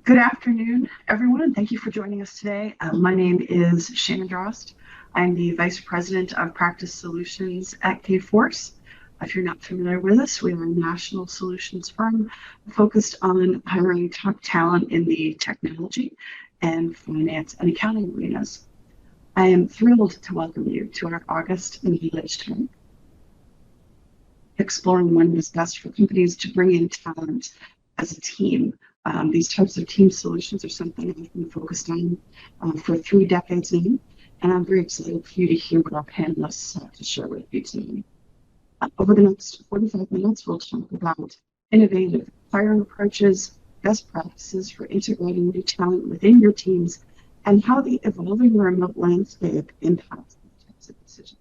Good afternoon, everyone, and thank you for joining us today. My name is Shannon Drost. I'm the Vice President of Practice Solutions at Kforce. If you're not familiar with us, we are a national solutions firm focused on hiring top talent in the technology and finance and accounting arenas. I am thrilled to welcome you to our August Village Talk, exploring when it's best for companies to bring in talent as a team. These types of team solutions are something I've been focused on for 3 decades now, and I'm very excited for you to hear what our panelists have to share with you today. Over the next 45 minutes, we'll talk about innovative hiring approaches, best practices for integrating new talent within your teams, and how the evolving remote landscape impacts these types of decisions.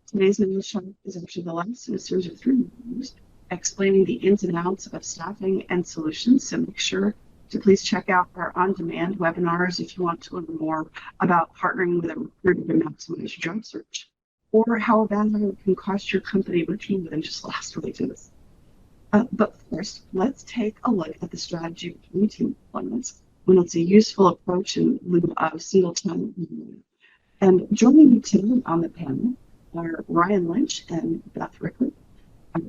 Today's knowledge talk is actually the last in a series of 3 reviews explaining the ins and outs of staffing and solutions. So make sure to please check out our on-demand webinars if you want to learn more about partnering with a recruiter to maximize your job search, or how a bad hire can cost your company much more than just lost wages. But first, let's take a look at the strategy between team deployments when it's a useful approach in lieu of single talent. And joining me today on the panel are Ryan Lynch and Beth Rickard.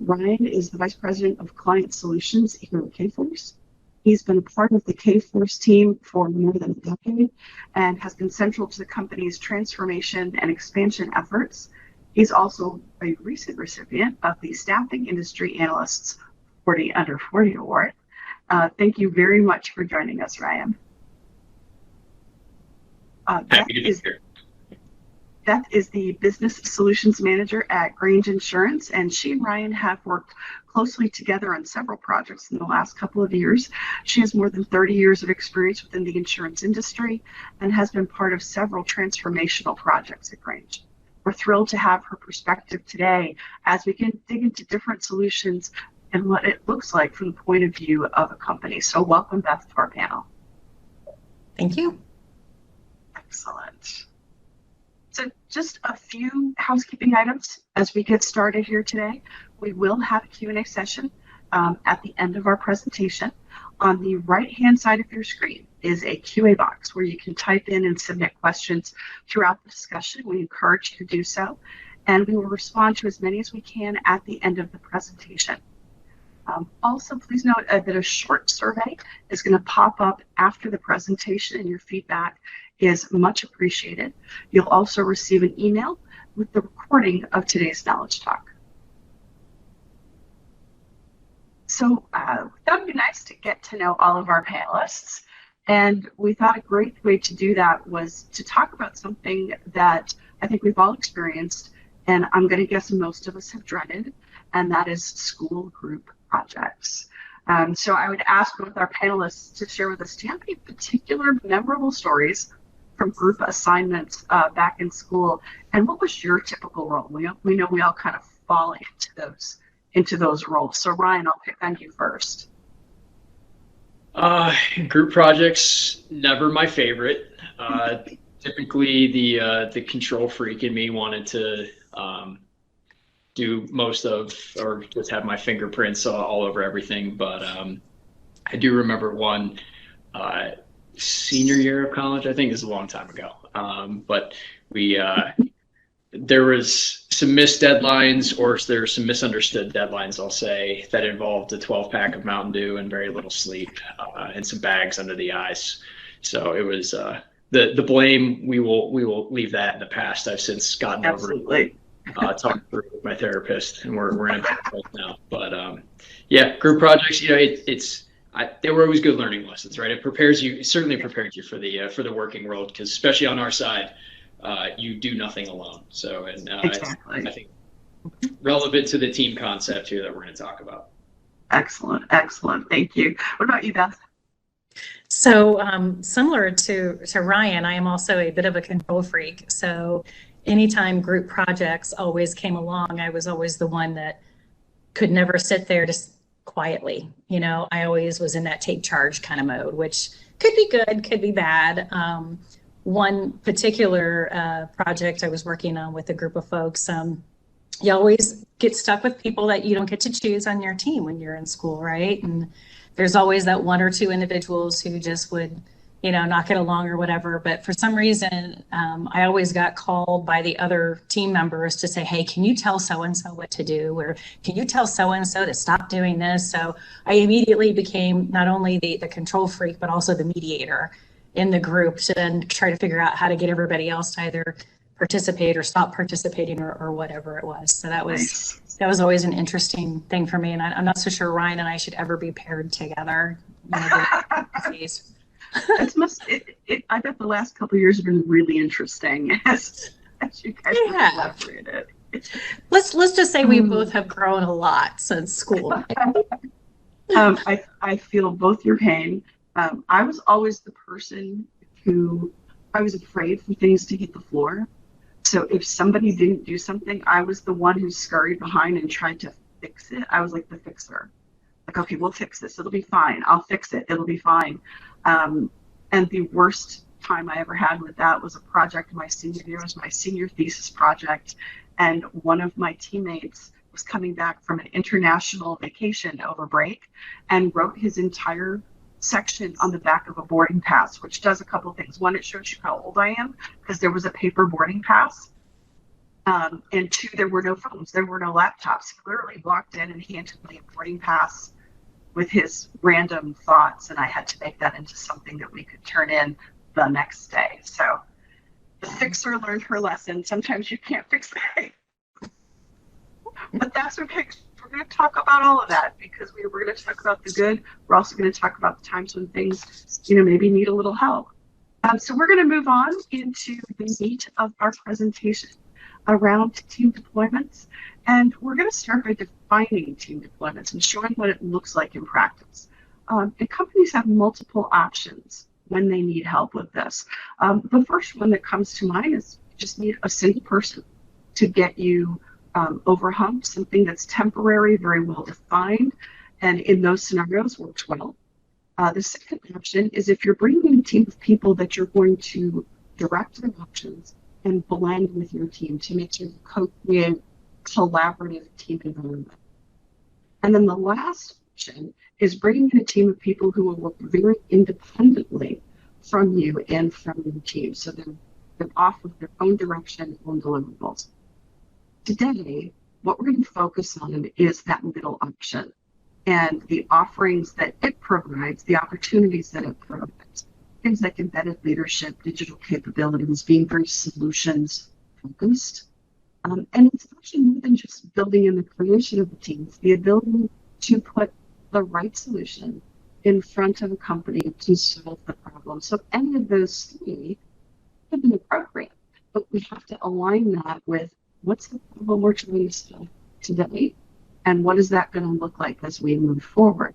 Ryan is the Vice President of Client Solutions here at Kforce. He's been a part of the Kforce team for more than a decade and has been central to the company's transformation and expansion efforts. He's also a recent recipient of the Staffing Industry Analysts 40 Under 40 Award. Thank you very much for joining us, Ryan. Happy to be here. Beth is the Business Solutions Manager at Grange Insurance, and she and Ryan have worked closely together on several projects in the last couple of years. She has more than 30 years of experience within the insurance industry and has been part of several transformational projects at Grange. We're thrilled to have her perspective today as we can dig into different solutions and what it looks like from the point of view of a company. So welcome, Beth, to our panel. Thank you. Excellent. So just a few housekeeping items as we get started here today. We will have a Q&A session at the end of our presentation. On the right-hand side of your screen is a QA box where you can type in and submit questions throughout the discussion. We encourage you to do so, and we will respond to as many as we can at the end of the presentation. Also, please note that a short survey is going to pop up after the presentation, and your feedback is much appreciated. You'll also receive an email with the recording of today's knowledge talk. So that would be nice to get to know all of our panelists. And we thought a great way to do that was to talk about something that I think we've all experienced, and I'm going to guess most of us have dreaded, and that is school group projects. So I would ask both our panelists to share with us, do you have any particular memorable stories from group assignments back in school, and what was your typical role? We know we all kind of fall into those roles. So Ryan, I'll pick on you first. Group projects, never my favorite. Typically the control freak in me wanted to do most of, or just have my fingerprints all over everything. But I do remember one senior year of college. I think this is a long time ago. But there was some missed deadlines, or there were some misunderstood deadlines, I'll say, that involved a 12-pack of Mountain Dew and very little sleep, and some bags under the eyes. So it was the blame. We will leave that in the past. I've since gotten over it. Talked through with my therapist, and we're in a better place now. But yeah, group projects. They were always good learning lessons, right? It prepares you. It certainly prepares you for the working world, because especially on our side, you do nothing alone. So, and exactly. I think relevant to the team concept here that we're going to talk about. Excellent. Thank you. What about you, Beth? So similar to Ryan, I am also a bit of a control freak. So anytime group projects always came along, I was always the one that could never sit there just quietly. I always was in that take charge kind of mode, which could be good, could be bad. One particular project I was working on with a group of folks, you always get stuck with people that you don't get to choose on your team when you're in school, right? And there's always that one or two individuals who just would, not get along or whatever. But for some reason, I always got called by the other team members to say, hey, can you tell so-and-so what to do? Or can you tell so-and-so to stop doing this? So I immediately became not only the control freak, but also the mediator in the group to then try to figure out how to get everybody else to either participate or stop participating or whatever it was. So that was always an interesting thing for me. And I'm not so sure Ryan and I should ever be paired together. I bet the last couple of years have been really interesting as you guys collaborated. Let's just say we both have grown a lot since school. I feel both your pain. I was always the person who I was afraid for things to hit the floor. So if somebody didn't do something, I was the one who scurried behind and tried to fix it. I was like the fixer. Like, okay, we'll fix this. It'll be fine. I'll fix it. It'll be fine. And the worst time I ever had with that was a project my senior year. It was my senior thesis project. And one of my teammates was coming back from an international vacation over break and wrote his entire section on the back of a boarding pass, which does a couple of things. One, it shows you how old I am because there was a paper boarding pass. And two, there were no phones. There were no laptops. He literally walked in and handed me a boarding pass with his random thoughts, and I had to make that into something that we could turn in the next day. So the fixer learned her lesson. Sometimes you can't fix things, but that's okay. We're going to talk about all of that because we're going to talk about the good. We're also going to talk about the times when things, maybe need a little help. So we're going to move on into the meat of our presentation around team deployments. And we're going to start by defining team deployments and showing what it looks like in practice. And companies have multiple options when they need help with this. The first one that comes to mind is you just need a single person to get you over hump, something that's temporary, very well defined, and in those scenarios works well. The second option is if you're bringing in a team of people that you're going to direct their actions and blend with your team to make sure you co-create collaborative team environment. And then the last option is bringing in a team of people who will work very independently from you and from your team. So they're off with their own direction on deliverables. Today, what we're going to focus on is that middle option and the offerings that it provides, the opportunities that it provides. Things like embedded leadership, digital capabilities, being very solutions focused. And it's actually more than just building in the creation of the teams, the ability to put the right solution in front of a company to solve the problem. So any of those three have been appropriate, but we have to align that with what's the problem we're trying to solve today, and what is that going to look like as we move forward.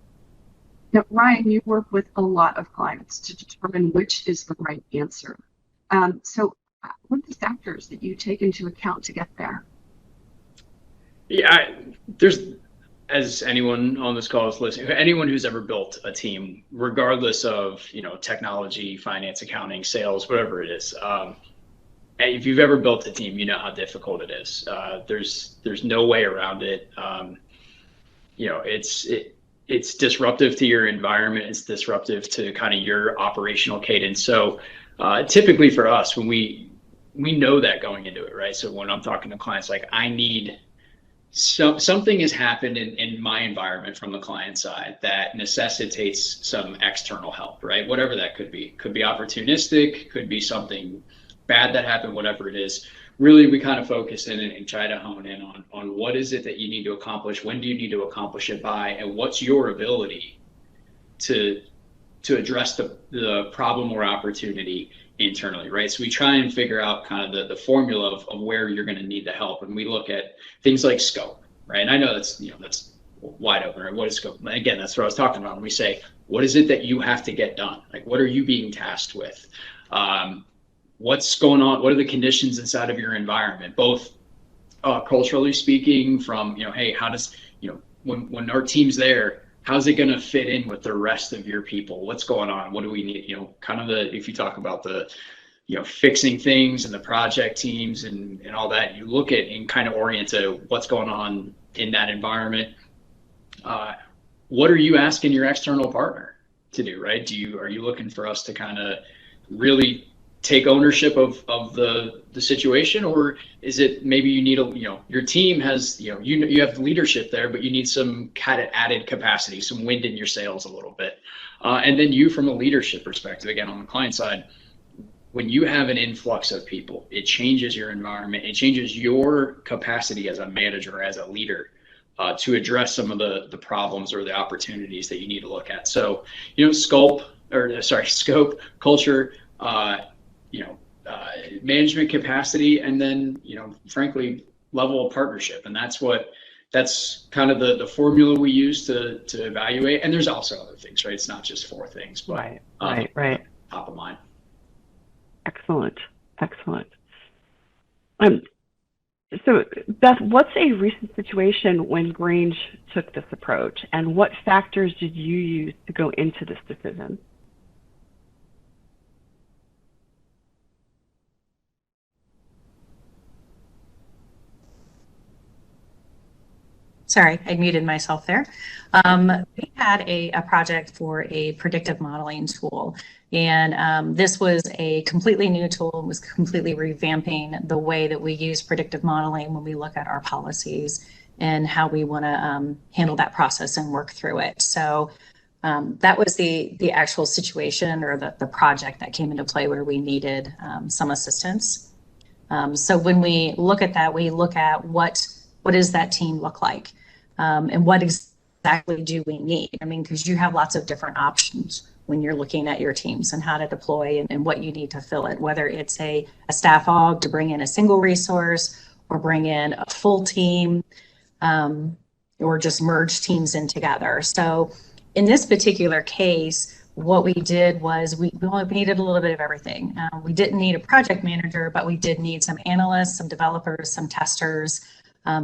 Now, Ryan, you work with a lot of clients to determine which is the right answer. So what are the factors that you take into account to get there? Yeah, there's, as anyone on this call is listening, anyone who's ever built a team, regardless of, technology, finance, accounting, sales, whatever it is, if you've ever built a team, you know how difficult it is. There's no way around it. It's disruptive to your environment. It's disruptive to kind of your operational cadence. So typically for us, when we know that going into it, right? So when I'm talking to clients, like I need something has happened in my environment from the client side that necessitates some external help, right? Whatever that could be opportunistic, could be something bad that happened, whatever it is. Really, we kind of focus in and try to hone in on what is it that you need to accomplish, when do you need to accomplish it by, and what's your ability to address the problem or opportunity internally, right? So we try and figure out kind of the formula of where you're going to need the help, and we look at things like scope, right? And I know that's wide open, right? What is scope? Again, that's what I was talking about when we say, what is it that you have to get done? Like, what are you being tasked with? What's going on? What are the conditions inside of your environment, both culturally speaking, from, hey, how does, when our team's there, how's it going to fit in with the rest of your people? What's going on? What do we need? Kind of if you talk about the, fixing things and the project teams and all that, you look at and kind of orient to what's going on in that environment. what are you asking your external partner to do, right? Are you looking for us to kind of really take ownership of the situation, or is it maybe you need your team has, you have leadership there, but you need some kind of added capacity, some wind in your sails a little bit. And then you, from a leadership perspective, again, on the client side, when you have an influx of people, it changes your environment, it changes your capacity as a manager, as a leader, to address some of the problems or the opportunities that you need to look at. So, scope, culture, management capacity, and then, frankly, level of partnership. And that's kind of the formula we use to evaluate. And there's also other things, right? It's not just four things, but right. Top of mind. Excellent. So, Beth, what's a recent situation when Grange took this approach, and what factors did you use to go into this decision? Sorry, I muted myself there. We had a project for a predictive modeling tool, and this was a completely new tool. It was completely revamping the way that we use predictive modeling when we look at our policies and how we want to handle that process and work through it. So that was the actual situation, or the project that came into play where we needed some assistance. So when we look at that, we look at what does that team look like? And what exactly do we need? I mean, because you have lots of different options when you're looking at your teams and how to deploy and what you need to fill it, whether it's a staff aug to bring in a single resource or bring in a full team, or just merge teams in together. So in this particular case, what we did was we needed a little bit of everything. We didn't need a project manager, but we did need some analysts, some developers, some testers,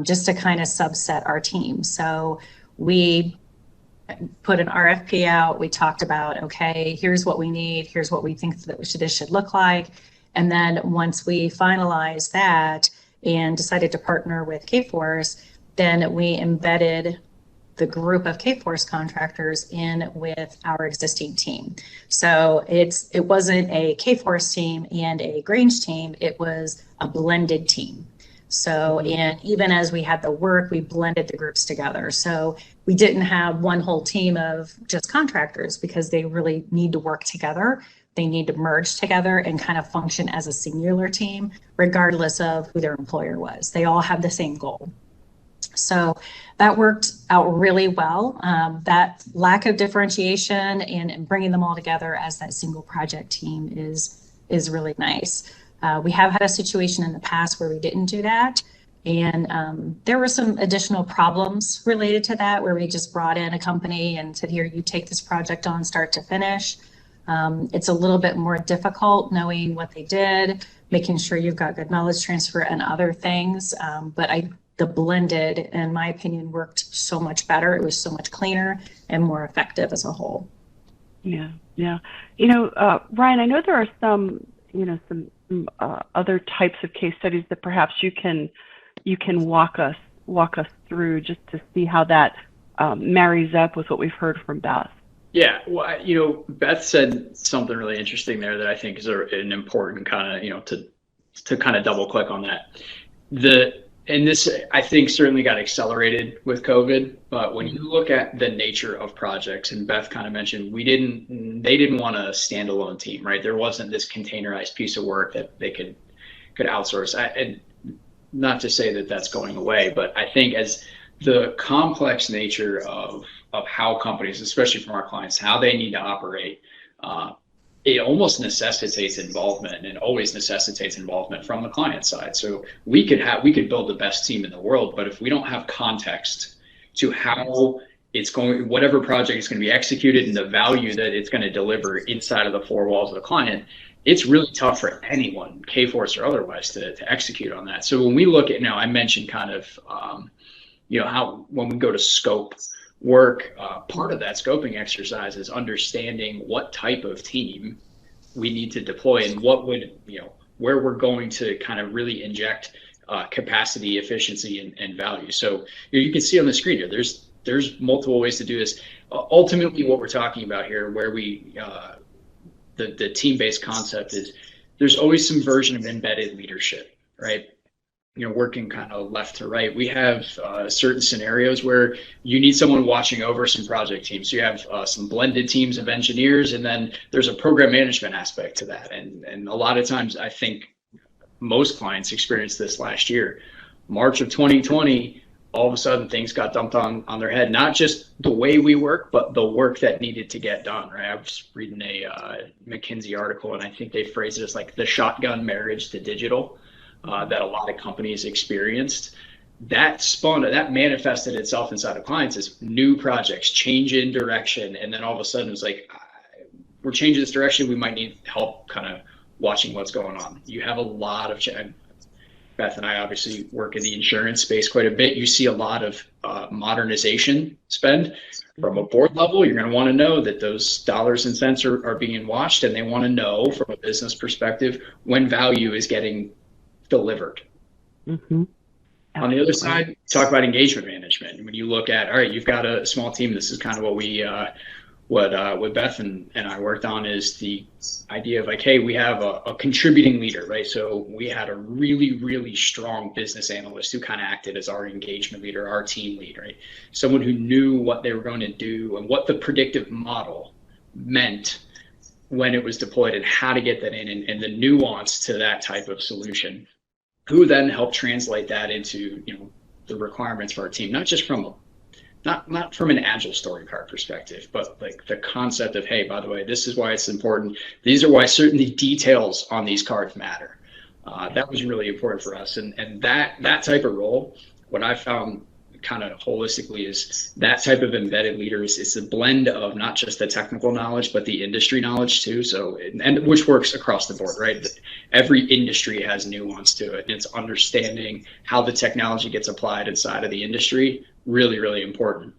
just to kind of subset our team. So we put an RFP out. We talked about, okay, here's what we need. Here's what we think that this should look like. And then once we finalized that and decided to partner with Kforce, then we embedded the group of Kforce contractors in with our existing team. So it wasn't a Kforce team and a Grange team. It was a blended team. So, and even as we had the work, we blended the groups together. So we didn't have one whole team of just contractors, because they really need to work together. They need to merge together and kind of function as a singular team, regardless of who their employer was. They all have the same goal. So that worked out really well. That lack of differentiation and bringing them all together as that single project team is really nice. We have had a situation in the past where we didn't do that. And there were some additional problems related to that, where we just brought in a company and said, here, you take this project on start to finish. It's a little bit more difficult knowing what they did, making sure you've got good knowledge transfer and other things. But the blended, in my opinion, worked so much better. It was so much cleaner and more effective as a whole. Yeah. Ryan, I know there are some other types of case studies that perhaps you can walk us through, just to see how that marries up with what we've heard from Beth. Yeah, well, Beth said something really interesting there that I think is an important kind of, to kind of double click on that. And this, I think, certainly got accelerated with COVID. But when you look at the nature of projects, and Beth kind of mentioned, they didn't want a standalone team, right? There wasn't this containerized piece of work that they could outsource. And not to say that that's going away, but I think as the complex nature of how companies, especially from our clients, how they need to operate, it almost necessitates involvement, and always necessitates involvement from the client side. So we could build the best team in the world, but if we don't have context to how it's going, whatever project is going to be executed and the value that it's going to deliver inside of the four walls of the client, it's really tough for anyone, Kforce or otherwise, to execute on that. So when we look at, now I mentioned kind of, how when we go to scope work, part of that scoping exercise is understanding what type of team we need to deploy, and where we're going to kind of really inject capacity, efficiency, and value. So you can see on the screen here, there's there's multiple ways to do this. Ultimately, what we're talking about here, where the team-based concept is, there's always some version of embedded leadership, right? Working kind of left to right. We have certain scenarios where you need someone watching over some project teams. So you have some blended teams of engineers, and then there's a program management aspect to that. And a lot of times, I think most clients experienced this last year. March of 2020, all of a sudden things got dumped on their head. Not just the way we work, but the work that needed to get done, right? I was reading a McKinsey article, and I think they phrased it as like the shotgun marriage to digital. That a lot of companies experienced. That manifested itself inside of clients as new projects, change in direction, and then all of a sudden it's like, we're changing this direction, we might need help kind of watching what's going on. You have a lot of, Beth and I obviously work in the insurance space quite a bit. You see a lot of modernization spend. From a board level, you're going to want to know that those dollars and cents are being watched, and they want to know from a business perspective when value is getting delivered. Mm-hmm. On the other side, talk about engagement management. When you look at, all right, you've got a small team. This is kind of what we, what Beth and I worked on, is the idea of like, hey, we have a contributing leader, right? So we had a really, really strong business analyst who kind of acted as our engagement leader, our team lead, right? Someone who knew what they were going to do and what the predictive model meant when it was deployed and how to get that in, and the nuance to that type of solution, who then helped translate that into the requirements for our team, not just from not from an agile story card perspective, but like the concept of, hey, by the way, this is why it's important. These are why certain details on these cards matter. That was really important for us, and that type of role, what I found kind of holistically is that type of embedded leader is a blend of not just the technical knowledge, but the industry knowledge too. So, and which works across the board, right? Every industry has nuance to it, and it's understanding how the technology gets applied inside of the industry. Really, really important.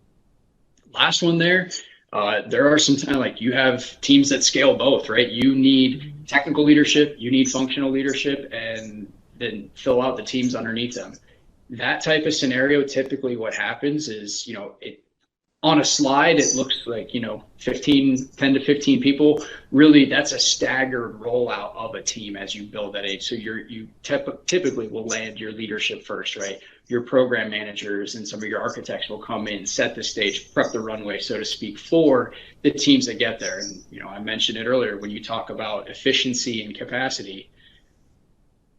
Last one there are some time, like, you have teams that scale both, right? You need technical leadership, you need functional leadership, and then fill out the teams underneath them. That type of scenario, typically what happens is, on a slide, it looks like, 10 to 15 people. Really, that's a staggered rollout of a team as you build that age. So you typically will land your leadership first, right? Your program managers and some of your architects will come in, set the stage, prep the runway, so to speak, for the teams that get there. And, I mentioned it earlier, when you talk about efficiency and capacity,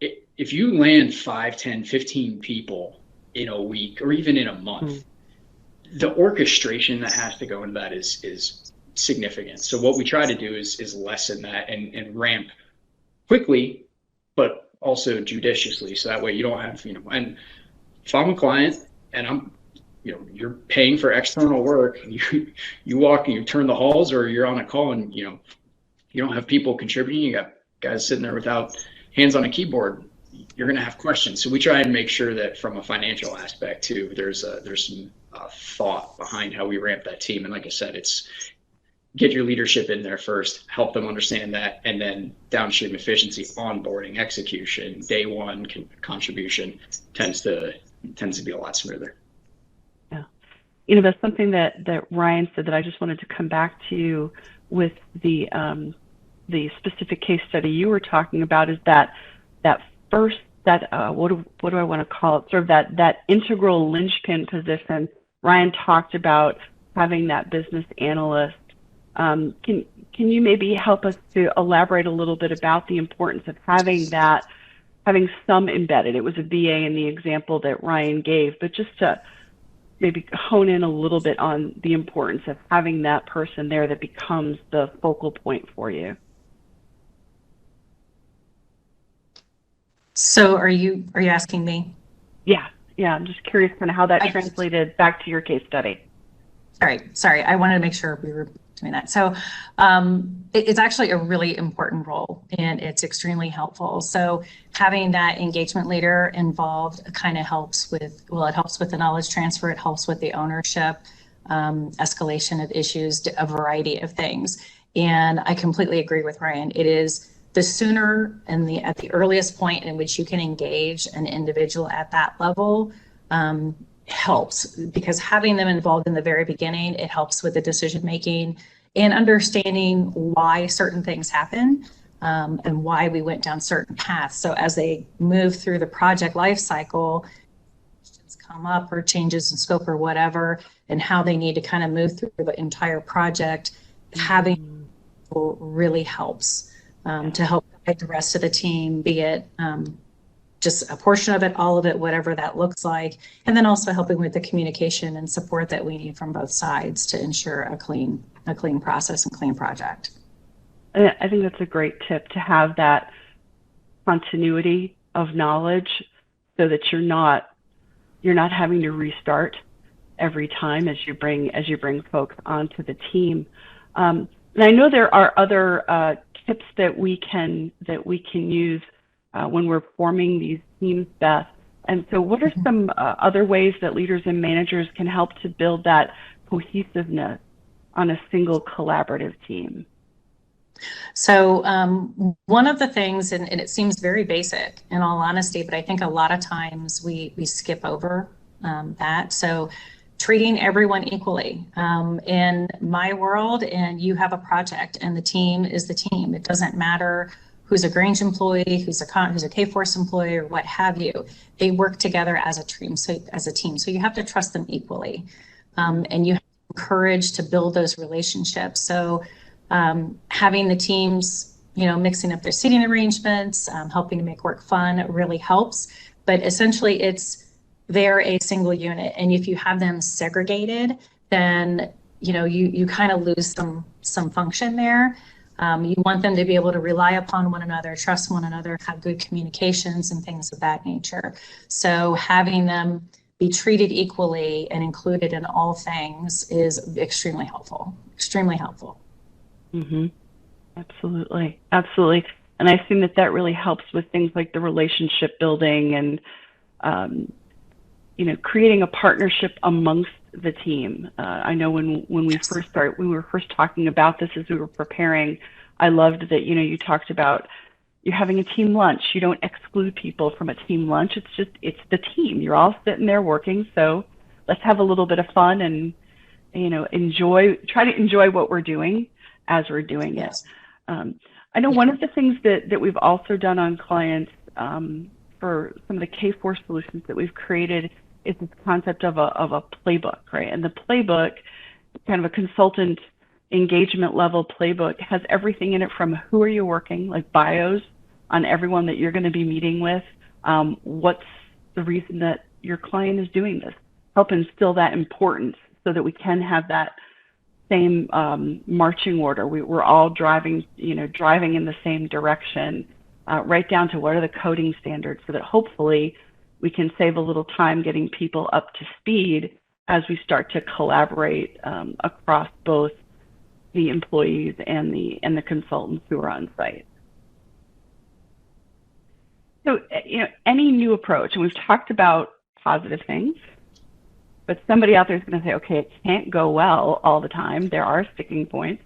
if you land 5, 10, 15 people in a week or even in a month, the orchestration that has to go into that is significant. So what we try to do is lessen that and ramp quickly, but also judiciously. So that way you don't have, and if I'm a client and I'm, you're paying for external work, you walk and you turn the halls, or you're on a call and, you don't have people contributing, you got guys sitting there without hands on a keyboard, you're going to have questions. So we try and make sure that from a financial aspect too, there's some thought behind how we ramp that team. And like I said, it's get your leadership in there first, help them understand that, and then downstream efficiency, onboarding, execution, day one contribution tends to be a lot smoother. Yeah, that's something that Ryan said that I just wanted to come back to with the specific case study you were talking about, is that first, what do I want to call it? Sort of that integral linchpin position. Ryan talked about having that business analyst. Can you maybe help us to elaborate a little bit about the importance of having some embedded? It was a VA in the example that Ryan gave, but just to maybe hone in a little bit on the importance of having that person there that becomes the focal point for you. So are you asking me? Yeah, I'm just curious kind of how that translated back to your case study. Sorry. I wanted to make sure we were doing that. So it's actually a really important role, and it's extremely helpful. So having that engagement leader involved kind of helps with the knowledge transfer. It helps with the ownership, escalation of issues, a variety of things. And I completely agree with Ryan. It is the sooner and at the earliest point in which you can engage an individual at that level, helps, because having them involved in the very beginning, it helps with the decision making and understanding why certain things happen, and why we went down certain paths. So as they move through the project life cycle, questions come up or changes in scope or whatever, and how they need to kind of move through the entire project, having people really helps to help guide the rest of the team, be it just a portion of it, all of it, whatever that looks like. And then also helping with the communication and support that we need from both sides to ensure a clean process and clean project. I think that's a great tip, to have that continuity of knowledge, so that you're not having to restart every time as you bring folks onto the team. And I know there are other tips that we can use when we're forming these teams, Beth. And so what are some other ways that leaders and managers can help to build that cohesiveness on a single collaborative team? So one of the things, and it seems very basic in all honesty, but I think a lot of times we skip over that. So treating everyone equally. In my world, and you have a project and the team is the team. It doesn't matter who's a Grange employee, who's a Kforce employee, or what have you. They work together as a team. So you have to trust them equally, and you have to encourage to build those relationships. So having the teams, mixing up their seating arrangements, helping to make work fun really helps. But essentially, they're a single unit, and if you have them segregated, then you kind of lose some function there. You want them to be able to rely upon one another, trust one another, have good communications and things of that nature. So having them be treated equally and included in all things is extremely helpful. Extremely helpful. Mm-hmm. Absolutely. Absolutely. And I assume that really helps with things like the relationship building and, creating a partnership amongst the team. I know when we were first talking about this as we were preparing, I loved that, you talked about you're having a team lunch. You don't exclude people from a team lunch. It's the team. You're all sitting there working. So let's have a little bit of fun and, try to enjoy what we're doing as we're doing it. I know one of the things that we've also done on clients for some of the Kforce solutions that we've created is this concept of a playbook, right? And the playbook, kind of a consultant engagement level playbook, has everything in it from who are you working, like bios on everyone that you're going to be meeting with, what's the reason that your client is doing this, help instill that importance so that we can have that same marching order. We're all driving in the same direction, right down to what are the coding standards, so that hopefully we can save a little time getting people up to speed as we start to collaborate across both the employees and the consultants who are on site. So, any new approach, and we've talked about positive things, but somebody out there is going to say, okay, it can't go well all the time. There are sticking points.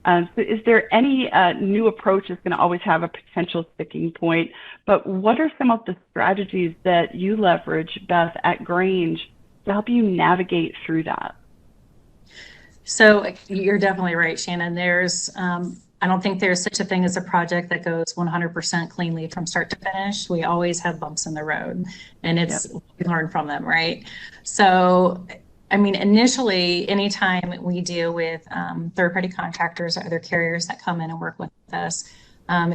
So is there any new approach that's going to always have a potential sticking point? But what are some of the strategies that you leverage, Beth, at Grange to help you navigate through that? So you're definitely right, Shannon. I don't think there's such a thing as a project that goes 100% cleanly from start to finish. We always have bumps in the road, and we learn from them, right? So, initially, anytime we deal with third-party contractors or other carriers that come in and work with us,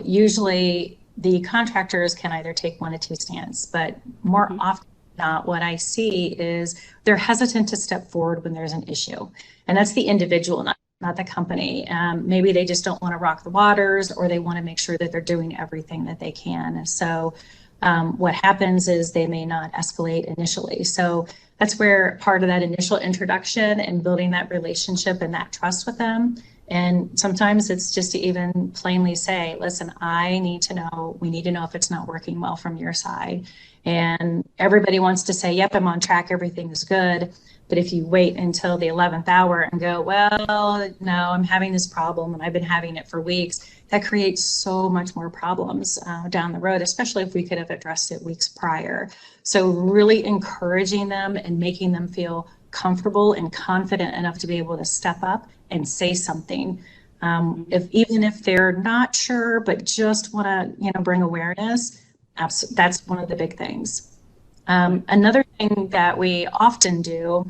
usually the contractors can either take one of two stands, but more often than not, what I see is they're hesitant to step forward when there's an issue, and that's the individual, not the company. Maybe they just don't want to rock the waters, or they want to make sure that they're doing everything that they can. So what happens is they may not escalate initially. So that's where part of that initial introduction and building that relationship and that trust with them And sometimes it's just to even plainly say, listen, we need to know if it's not working well from your side. And everybody wants to say, yep, I'm on track, everything is good. But if you wait until the 11th hour and go, well, no, I'm having this problem and I've been having it for weeks, that creates so much more problems down the road, especially if we could have addressed it weeks prior. So really encouraging them and making them feel comfortable and confident enough to be able to step up and say something. Even if they're not sure, but just want to, bring awareness, that's one of the big things. Another thing that we often do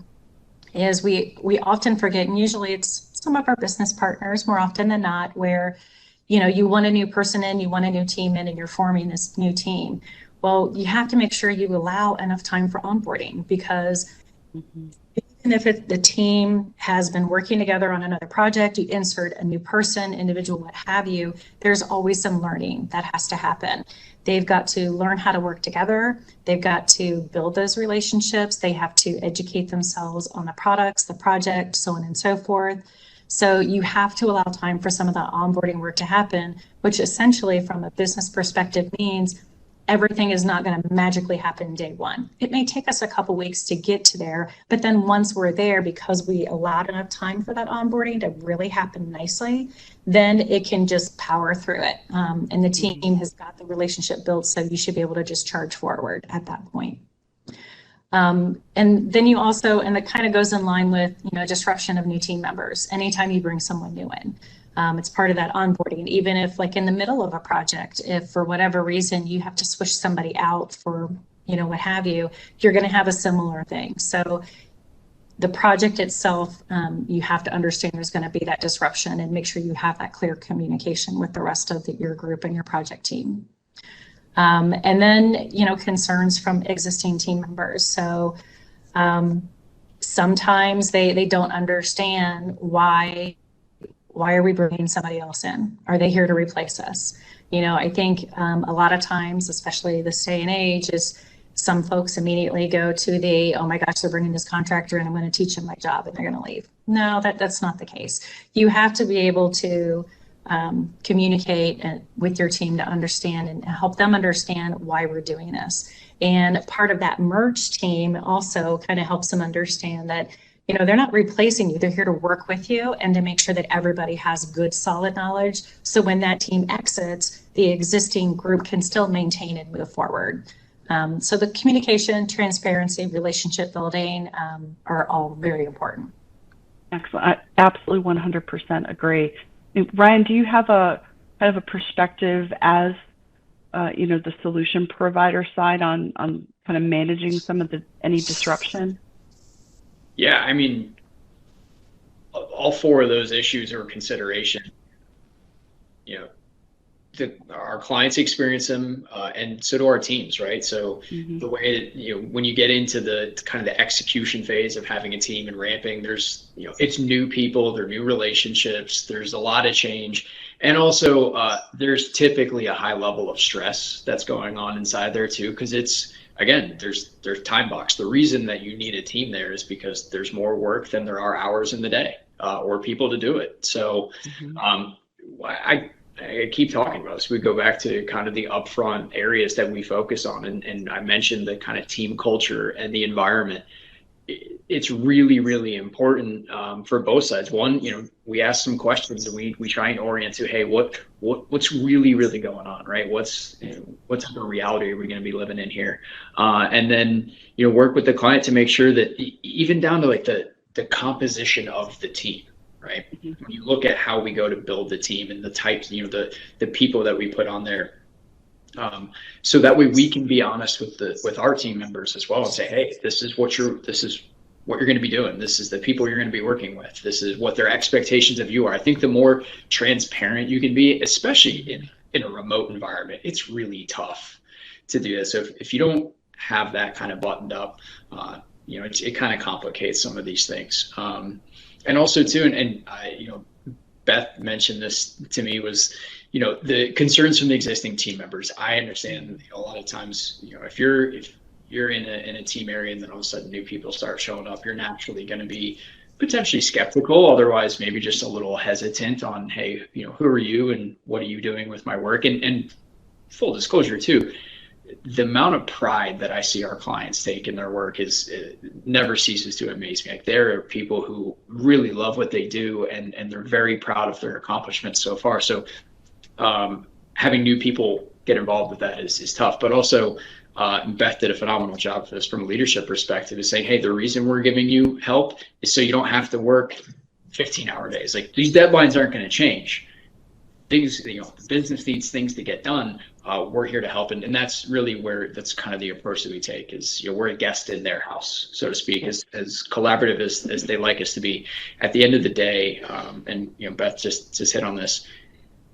is we often forget, and usually it's some of our business partners more often than not, where, you want a new person in, you want a new team in, and you're forming this new team. Well, you have to make sure you allow enough time for onboarding, because even if the team has been working together on another project, you insert a new person, individual, what have you, there's always some learning that has to happen. They've got to learn how to work together. They've got to build those relationships. They have to educate themselves on the products, the project, so on and so forth. So you have to allow time for some of the onboarding work to happen, which essentially from a business perspective means everything is not going to magically happen day one. It may take us a couple weeks to get to there, but then once we're there, because we allowed enough time for that onboarding to really happen nicely, then it can just power through it. And the team has got the relationship built, so you should be able to just charge forward at that point. And then you also, and that kind of goes in line with, disruption of new team members. Anytime you bring someone new in, it's part of that onboarding. Even if, like, in the middle of a project, if for whatever reason you have to switch somebody out for, what have you, you're going to have a similar thing. So the project itself, you have to understand there's going to be that disruption, and make sure you have that clear communication with the rest of your group and your project team. And then, concerns from existing team members. So sometimes they don't understand why are we bringing somebody else in? Are they here to replace us? I think a lot of times, especially this day and age, is some folks immediately go to oh my gosh, they're bringing this contractor in, I'm going to teach them my job and they're going to leave. No, that's not the case. You have to be able to communicate with your team to understand and help them understand why we're doing this. And part of that merge team also kind of helps them understand that, they're not replacing you. They're here to work with you and to make sure that everybody has good, solid knowledge. So when that team exits, the existing group can still maintain and move forward. So the communication, transparency, relationship building are all very important. Excellent. I absolutely 100% agree. Ryan, do you have a kind of a perspective as the solution provider side on kind of managing some of any disruption? Yeah, I mean, all four of those issues are a consideration. Our clients experience them, and so do our teams, right? So the way that, when you get into the kind of the execution phase of having a team and ramping, there's, it's new people, there are new relationships, there's a lot of change. And also there's typically a high level of stress that's going on inside there too, because it's, again, there's time box. The reason that you need a team there is because there's more work than there are hours in the day or people to do it. So I keep talking about this. We go back to kind of the upfront areas that we focus on. And I mentioned the kind of team culture and the environment. It's really, really important for both sides. One, we ask some questions and we try and orient to, hey, what's really, really going on, right? What type of reality are we going to be living in here? And then, work with the client to make sure that even down to like the composition of the team, right? When you look at how we go to build the team and the types, the people that we put on there, so that way we can be honest with our team members as well and say, hey, this is what you're going to be doing. This is the people you're going to be working with. This is what their expectations of you are. I think the more transparent you can be, especially in a remote environment, it's really tough to do this. So if you don't have that kind of buttoned up, it kind of complicates some of these things. And also too, and Beth mentioned this to me, was, the concerns from the existing team members. I understand a lot of times, if you're in a team area and then all of a sudden new people start showing up, you're naturally going to be potentially skeptical, otherwise maybe just a little hesitant on, hey, who are you and what are you doing with my work? And full disclosure too, the amount of pride that I see our clients take in their work never ceases to amaze me. Like, there are people who really love what they do, and they're very proud of their accomplishments so far. So having new people get involved with that is tough. But also, Beth did a phenomenal job for this from a leadership perspective, is saying, hey, the reason we're giving you help is so you don't have to work 15-hour days. Like, these deadlines aren't going to change. Things, the business needs things to get done. We're here to help, and that's really that's kind of the approach that we take. Is we're a guest in their house, so to speak, as collaborative as they like us to be. At the end of the day, and Beth just hit on this,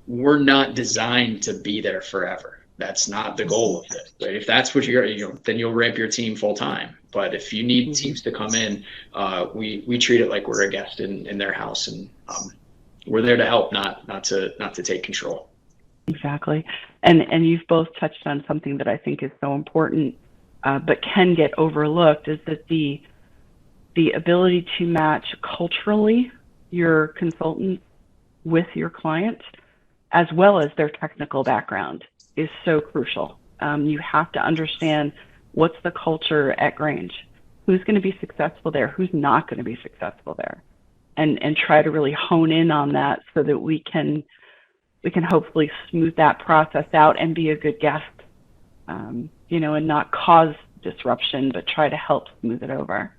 we're not designed to be there forever. That's not the goal of it. Right? If that's what then you'll ramp your team full time. But if you need teams to come in, we treat it like we're a guest in their house, and we're there to help, not to take control. Exactly. And you've both touched on something that I think is so important, but can get overlooked, is that the ability to match culturally your consultant with your client, as well as their technical background, is so crucial. You have to understand what's the culture at Grange, who's going to be successful there, who's not going to be successful there, and try to really hone in on that so that we can hopefully smooth that process out and be a good guest, and not cause disruption, but try to help smooth it over.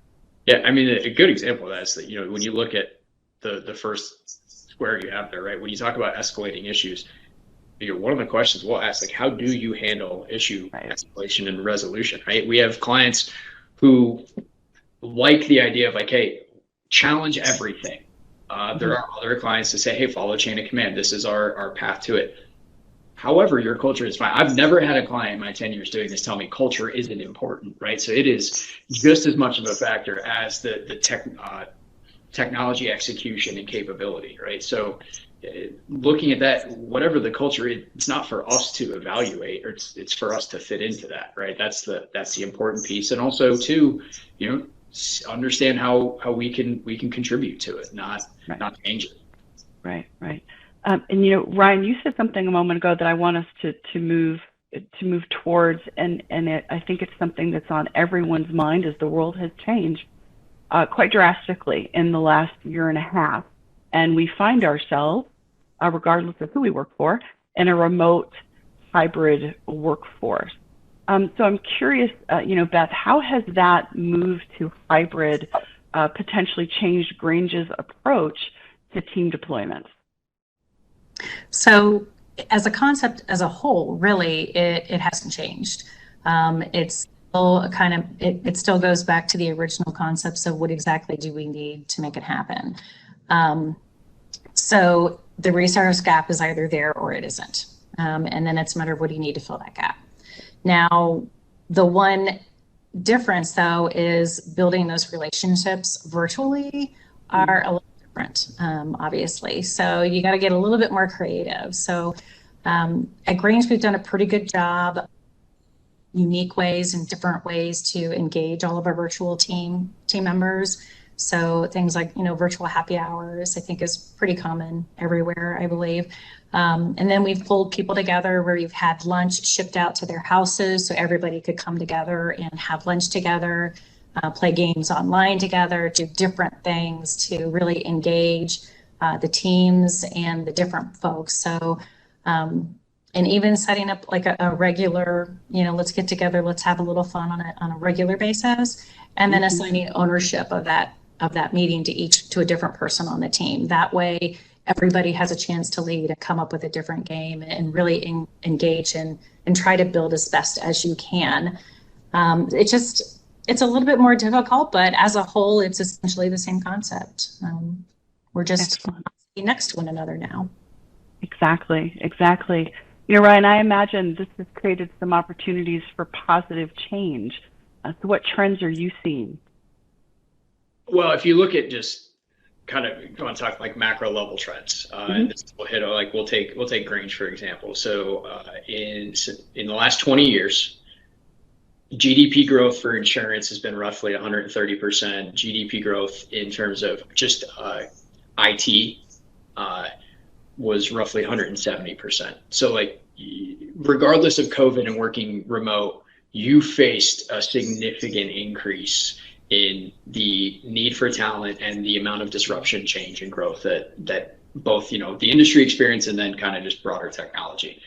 Yeah, I mean, a good example of that is that, when you look at the first square you have there, right? When you talk about escalating issues, one of the questions we'll ask, like, how do you handle issue escalation and resolution, right? We have clients who like the idea of, like, hey, challenge everything. There are other clients that say, hey, follow chain of command. This is our path to it. However, your culture is fine. I've never had a client in my 10 years doing this tell me culture isn't important, right? So it is just as much of a factor as the technology execution and capability, right? So looking at that, whatever the culture is, it's not for us to evaluate, or it's for us to fit into that, right? That's the important piece. And also too, understand how we can contribute to it, not change it. Right. And Ryan, you said something a moment ago that I want us to move towards, and I think it's something that's on everyone's mind as the world has changed quite drastically in the last year and a half, and we find ourselves, regardless of who we work for, in a remote hybrid workforce. So I'm curious, Beth, how has that move to hybrid potentially changed Grange's approach to team deployments? So as a concept as a whole, really, it hasn't changed. It's still it still goes back to the original concepts of what exactly do we need to make it happen. So the resource gap is either there or it isn't. And then it's a matter of what do you need to fill that gap. Now, the one difference, though, is building those relationships virtually are a little different, obviously. So you got to get a little bit more creative. So at Grange, we've done a pretty good job, unique ways and different ways to engage all of our virtual team members. So things like, virtual happy hours, I think is pretty common everywhere, I believe. And then we've pulled people together where you've had lunch shipped out to their houses so everybody could come together and have lunch together, play games online together, do different things to really engage the teams and the different folks. So, and even setting up like a regular, let's get together, let's have a little fun on a regular basis, and then assigning ownership of that meeting to a different person on the team. That way, everybody has a chance to lead and come up with a different game and really engage and try to build as best as you can. It's a little bit more difficult, but as a whole, it's essentially the same concept. We're just next to one another now. Exactly. Ryan, I imagine this has created some opportunities for positive change. So what trends are you seeing? Well, if you look at just kind of want to talk like macro level trends, and this will hit like we'll take Grange for example. So in the last 20 years, GDP growth for insurance has been roughly 130%. GDP growth in terms of just IT was roughly 170%. So like, regardless of COVID and working remote, you faced a significant increase in the need for talent and the amount of disruption, change, and growth that both, you know, the industry experience and then kind of just broader technology.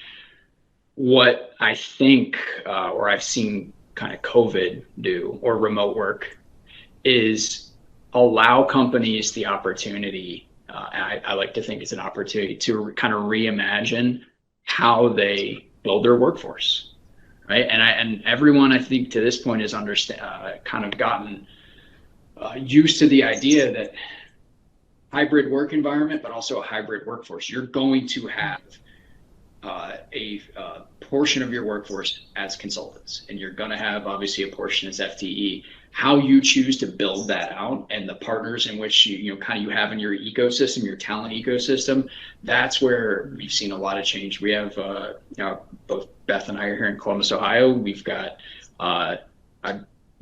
What I think, or I've seen kind of COVID do, or remote work, is allow companies the opportunity, and I like to think it's an opportunity to kind of reimagine how they build their workforce, right? And everyone, I think, to this point has kind of gotten used to the idea that hybrid work environment, but also a hybrid workforce. You're going to have a portion of your workforce as consultants, and you're going to have obviously a portion as FTE. How you choose to build that out and the partners in which you have in your ecosystem, your talent ecosystem, that's where we've seen a lot of change. We have both Beth and I are here in Columbus, Ohio. We've got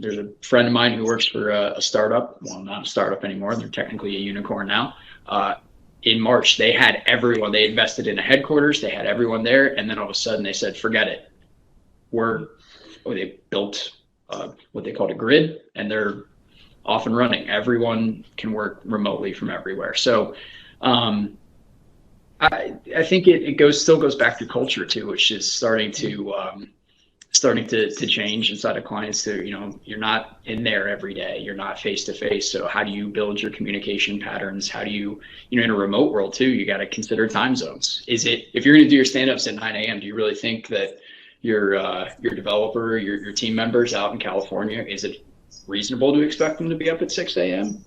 there's a friend of mine who works for a startup. Well, not a startup anymore. They're technically a unicorn now. In March, they had everyone. They invested in a headquarters. They had everyone there, and then all of a sudden they said, "Forget it." They built what they called a grid, and they're off and running. Everyone can work remotely from everywhere. So I think it still goes back to culture too, which is starting to change inside of clients. To, you're not in there every day. You're not face to face. So how do you build your communication patterns? How do you, in a remote world too, you got to consider time zones. If you're going to do your stand-ups at 9 a.m., do you really think that your developer, your team members out in California, is it reasonable to expect them to be up at 6 a.m.?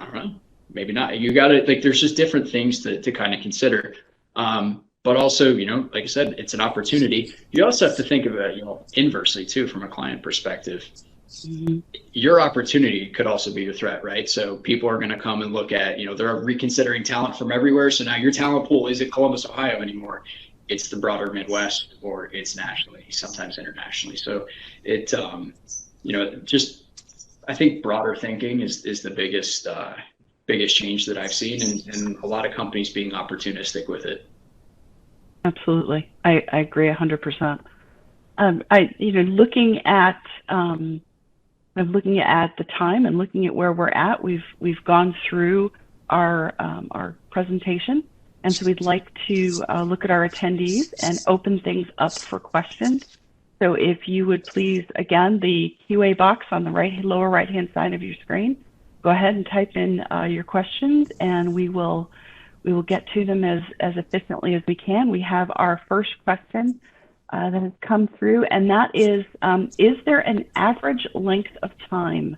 I don't know. Maybe not. You got to, there's just different things to kind of consider. But also, like I said, it's an opportunity. You also have to think of it, inversely too, from a client perspective. Mm-hmm. Your opportunity could also be a threat, right? So people are going to come and look at, they're reconsidering talent from everywhere. So now your talent pool isn't Columbus, Ohio anymore. It's the broader Midwest, or it's nationally, sometimes internationally. So it, I think broader thinking is the biggest change that I've seen, and a lot of companies being opportunistic with it. Absolutely, I agree 100%. Looking at the time and looking at where we're at, we've gone through our presentation, and so we'd like to look at our attendees and open things up for questions. So if you would please, again, the QA box on the lower right-hand side of your screen, go ahead and type in your questions, and we will get to them as efficiently as we can. We have our first question that has come through, and that is there an average length of time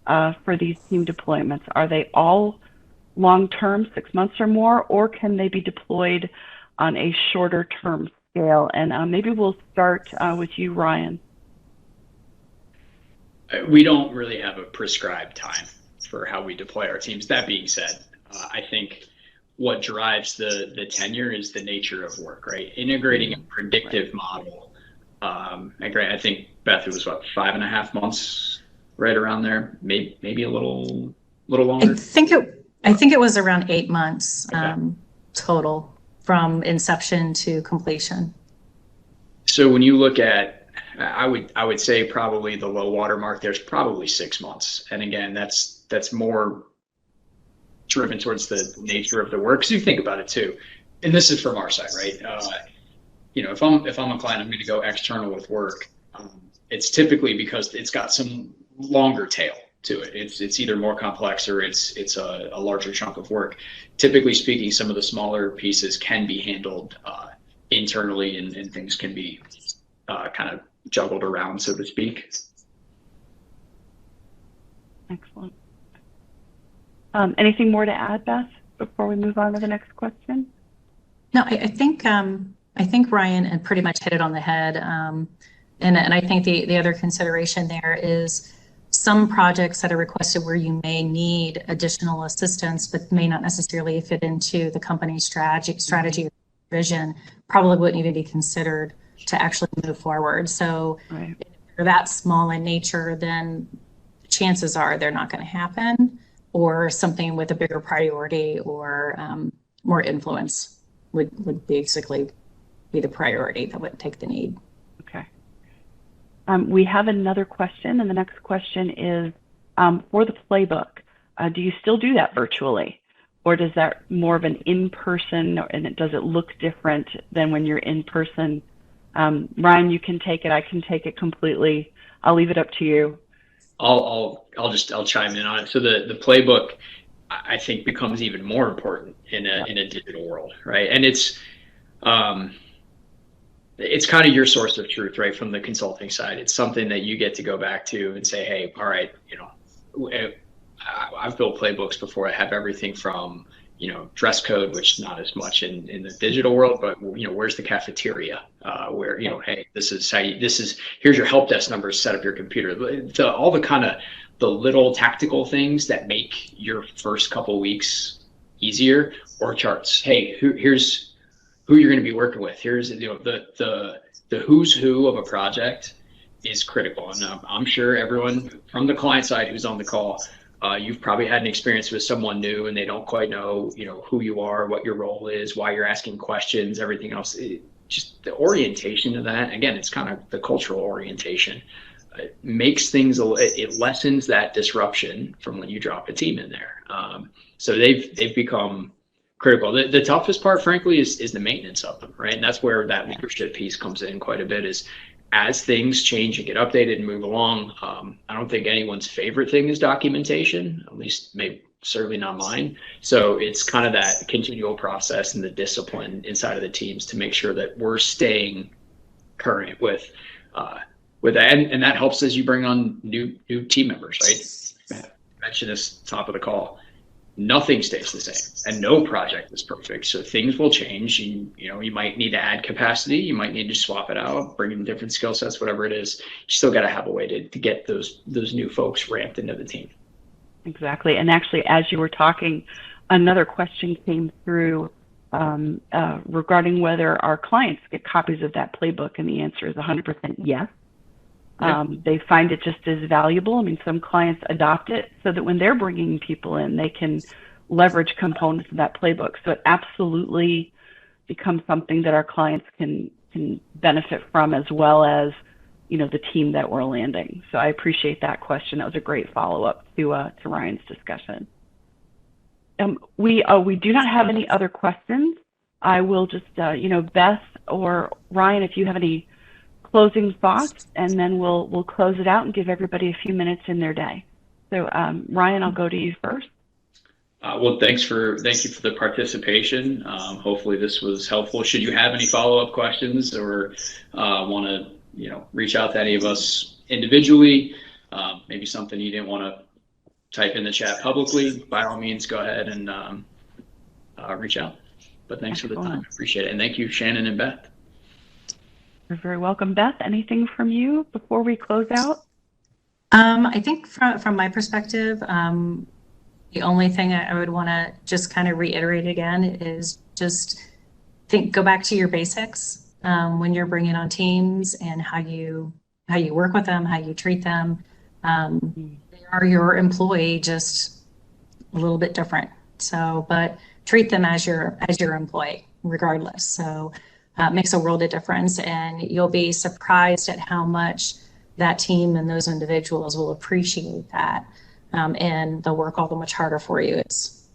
for these team deployments? Are they all long-term, 6 months or more, or can they be deployed on a shorter term scale? And maybe we'll start with you, Ryan. We don't really have a prescribed time for how we deploy our teams. That being said, I think what drives the tenure is the nature of work, right? Integrating a predictive model. I think Beth, it was 5.5 months, right around there, maybe a little longer. I think it was around 8 months Okay. Total from inception to completion. So when you look at, I would say probably the low water mark there's probably 6 months, and again that's more driven towards the nature of the work. So you think about it too, and this is from our side, right? If I'm a client, I'm going to go external with work. It's typically because it's got some longer tail to it. It's either more complex or it's a larger chunk of work. Typically speaking, some of the smaller pieces can be handled internally, and things can be kind of juggled around, so to speak. Excellent. Anything more to add, Beth, before we move on to the next question? No, I think Ryan had pretty much hit it on the head. And I think the other consideration there is some projects that are requested where you may need additional assistance, but may not necessarily fit into the company's strategy or vision, probably wouldn't even be considered to actually move forward. So right. if they're that small in nature, then chances are they're not going to happen, or something with a bigger priority or more influence would basically be the priority that would take the need. Okay. We have another question, and the next question is for the playbook. Do you still do that virtually, or does that more of an in-person, and does it look different than when you're in person? Ryan, you can take it. I can take it completely. I'll leave it up to you. I'll chime in on it. So the playbook, I think, becomes even more important in a digital world, right? And it's kind of your source of truth, right, from the consulting side. It's something that you get to go back to and say, hey, all right, I've built playbooks before. I have everything from dress code, which not as much in the digital world, but where's the cafeteria? Where hey, this is here's your help desk numbers. Set up your computer. All the kind of the little tactical things that make your first couple weeks easier, or charts. Hey, here's who you're going to be working with. Here's the who's who of a project is critical, and I'm sure everyone from the client side who's on the call. You've probably had an experience with someone new and they don't quite know, who you are, what your role is, why you're asking questions, everything else. Just the orientation of that. Again, it's kind of the cultural orientation. It makes things, it lessens that disruption from when you drop a team in there. So they've become critical. The toughest part, frankly, is the maintenance of them, right? And that's where that leadership piece comes in quite a bit, is as things change and get updated and move along. I don't think anyone's favorite thing is documentation, at least certainly not mine. So it's kind of that continual process and the discipline inside of the teams to make sure that we're staying current with that. And that helps as you bring on new team members, right? I mentioned this top of the call. Nothing stays the same, and no project is perfect. So things will change. You might need to add capacity. You might need to swap it out, bring in different skill sets, whatever it is. You still got to have a way to get those new folks ramped into the team. Exactly. And actually, as you were talking, another question came through regarding whether our clients get copies of that playbook, and the answer is 100% yes. They find it just as valuable. I mean, some clients adopt it so that when they're bringing people in, they can leverage components of that playbook. So it absolutely becomes something that our clients can benefit from, as well as, the team that we're landing. So I appreciate that question. That was a great follow-up to Ryan's discussion. We do not have any other questions. I will just, Beth or Ryan, if you have any closing thoughts, and then we'll close it out and give everybody a few minutes in their day. So Ryan, I'll go to you first. Well, thank you for the participation. Hopefully this was helpful. Should you have any follow-up questions or want to reach out to any of us individually, maybe something you didn't want to type in the chat publicly, by all means go ahead and reach out. But thanks for the time. I appreciate it. And thank you, Shannon and Beth. You're very welcome. Beth, anything from you before we close out? I think from my perspective, the only thing I would want to just kind of reiterate again is just go back to your basics when you're bringing on teams, and how you work with them, how you treat them. They are your employee, just a little bit different. So, but treat them as your employee regardless. So. Makes a world of difference, and you'll be surprised at how much that team and those individuals will appreciate that, and they'll work all the much harder for you. It's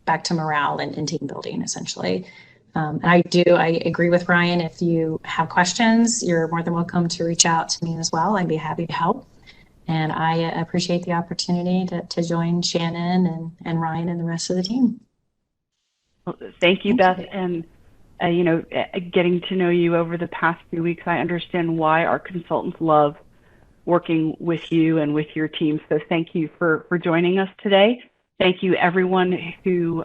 back to morale and team building, essentially. And I agree with Ryan. If you have questions, you're more than welcome to reach out to me as well. I'd be happy to help. And I appreciate the opportunity to join Shannon and Ryan and the rest of the team. Well, thank you, Beth. And getting to know you over the past few weeks, I understand why our consultants love working with you and with your team. So thank you for joining us today. Thank you, everyone who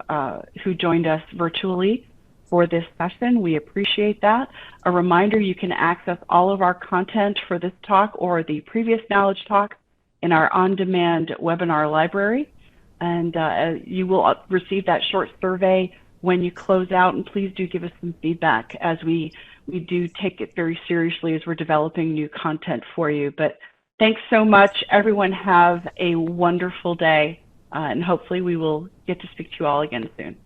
joined us virtually for this session. We appreciate that. A reminder, you can access all of our content for this talk or the previous knowledge talk in our on-demand webinar library. And you will receive that short survey when you close out, and please do give us some feedback as we we do take it very seriously as we're developing new content for you. But thanks so much. Everyone have a wonderful day, and hopefully we will get to speak to you all again soon.